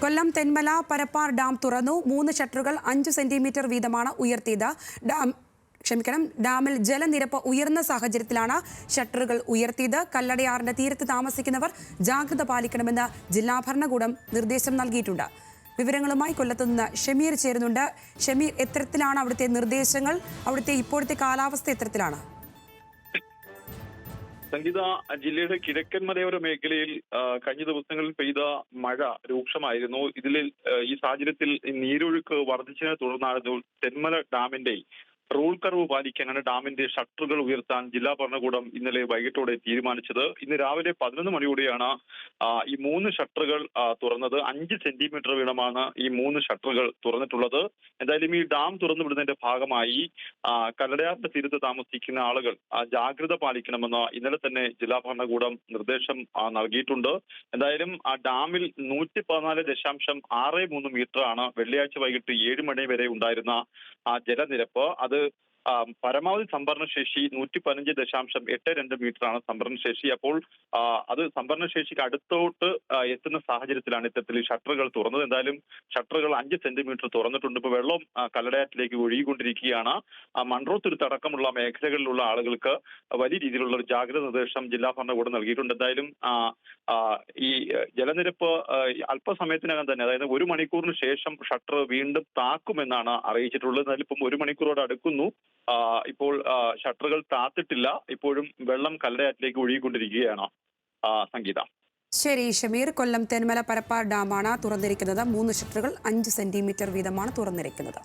Kollam Thenmala Parappar dam തുറന്നു. 3 ഷട്ടറുകൾ 5 centimetre വീതമാണ് ഉയർത്തിയത്. ഡാമിൽ ജലനിരപ്പ് ഉയർന്ന സാഹചര്യത്തിലാണ് ഷട്ടറുകൾ ഉയർത്തിയത്. കല്ലടയാറിന്റെ തീരത്ത് താമസിക്കുന്നവർ ജാഗ്രത പാലിക്കണമെന്ന് ജില്ലാ ഭരണകൂടം നിർദ്ദേശം നൽകിയിട്ടുണ്ട്. വിവരങ്ങളുമായി കൊല്ലത്ത് നിന്ന് ഷമീർ ചേരുന്നുണ്ട്. ഷമീർ, എത്തരത്തിലാണ് അവിടുത്തെ നിർദ്ദേശങ്ങൾ? അവിടുത്തെ ഇപ്പോഴത്തെ കാലാവസ്ഥ എത്തരത്തിലാണ്? സംഗീത, ജില്ലയുടെ കിഴക്കൻ മലയോര മേഖലയിൽ കഴിഞ്ഞ ദിവസങ്ങളിൽ പെയ്ത മഴ രൂക്ഷമായിരുന്നു. ഈ സാഹചര്യത്തിൽ നീരൊഴുക്ക് വർദ്ധിച്ചതിനെ തുടർന്നാണ് തെന്മല ഡാമിന്റെ റൂൾ കർവ് പാലിക്കാനാണ് ഡാമിന്റെ ഷട്ടറുകൾ ഉയർത്താൻ ജില്ലാ ഭരണകൂടം ഇന്നലെ വൈകിട്ടോടെ തീരുമാനിച്ചത്. ഇന്ന് രാവിലെ 11 മണിയോടെയാണ് ഈ 3 ഷട്ടറുകൾ തുറന്നത്. 5 സെന്റിമീറ്റർ വീതമാണ് ഈ 3 ഷട്ടറുകൾ തുറന്നിട്ടുള്ളത്. എന്തായാലും ഈ ഡാം തുറന്നു വിടുന്നതിന്റെ ഭാഗമായി കല്ലടയാറിന്റെ തീരത്ത് താമസിക്കുന്ന ആളുകൾ ജാഗ്രത പാലിക്കണമെന്ന് ഇന്നലെ തന്നെ ജില്ലാ ഭരണകൂടം നിർദ്ദേശം നൽകിയിട്ടുണ്ട്. എന്തായാലും ആ ഡാമിൽ 114.63 മീറ്ററാണ് വെള്ളിയാഴ്ച വൈകിട്ട് 7 മണി വരെ ഉണ്ടായിരുന്ന ജലനിരപ്പ്. അത് പരമാവധി സംഭരണശേഷി 115.82 മീറ്ററാണ് സംഭരണശേഷി. അപ്പോൾ അത് സംഭരണശേഷിക്ക് അടുത്തോട്ട് എത്തുന്ന സാഹചര്യത്തിലാണ് ഇത്തരത്തിൽ ഷട്ടറുകൾ തുറന്നത്. എന്തായാലും ഷട്ടറുകൾ 5 സെന്റിമീറ്റർ തുറന്നിട്ടുണ്ട്. ഇപ്പോൾ വെള്ളം കല്ലടയാറ്റിലേക്ക് ഒഴുകിക്കൊണ്ടിരിക്കുകയാണ്. മൺട്രോത്തുരുത്ത് അടക്കമുള്ള മേഖലകളിലുള്ള ആളുകൾക്ക് വലിയ രീതിയിലുള്ള ഒരു ജാഗ്രത നിർദ്ദേശം ജില്ലാ ഭരണകൂടം നൽകിയിട്ടുണ്ട്. എന്തായാലും ഈ ജലനിരപ്പ് അല്പസമയത്തിനകം തന്നെ, അതായത് 1 മണിക്കൂറിന് ശേഷം ഷട്ടർ വീണ്ടും താക്കുമെന്നാണ് അറിയിച്ചിട്ടുള്ളത്. എന്നാലും ഇപ്പം 1 മണിക്കൂറോട് അടുക്കുന്നു. ഇപ്പോൾ ഷട്ടറുകൾ താത്തിട്ടില്ല. ഇപ്പോഴും വെള്ളം കല്ലടയാറ്റിലേക്ക് ഒഴുകിക്കൊണ്ടിരിക്കുകയാണ്. സംഗീത. ശരി ഷമീർ, കൊല്ലം തെന്മല പരപ്പാർ ഡാമാണ് തുറന്നിരിക്കുന്നത്. 3 ഷട്ടറുകൾ 5 സെന്റിമീറ്റർ വീതമാണ് തുറന്നിരിക്കുന്നത്.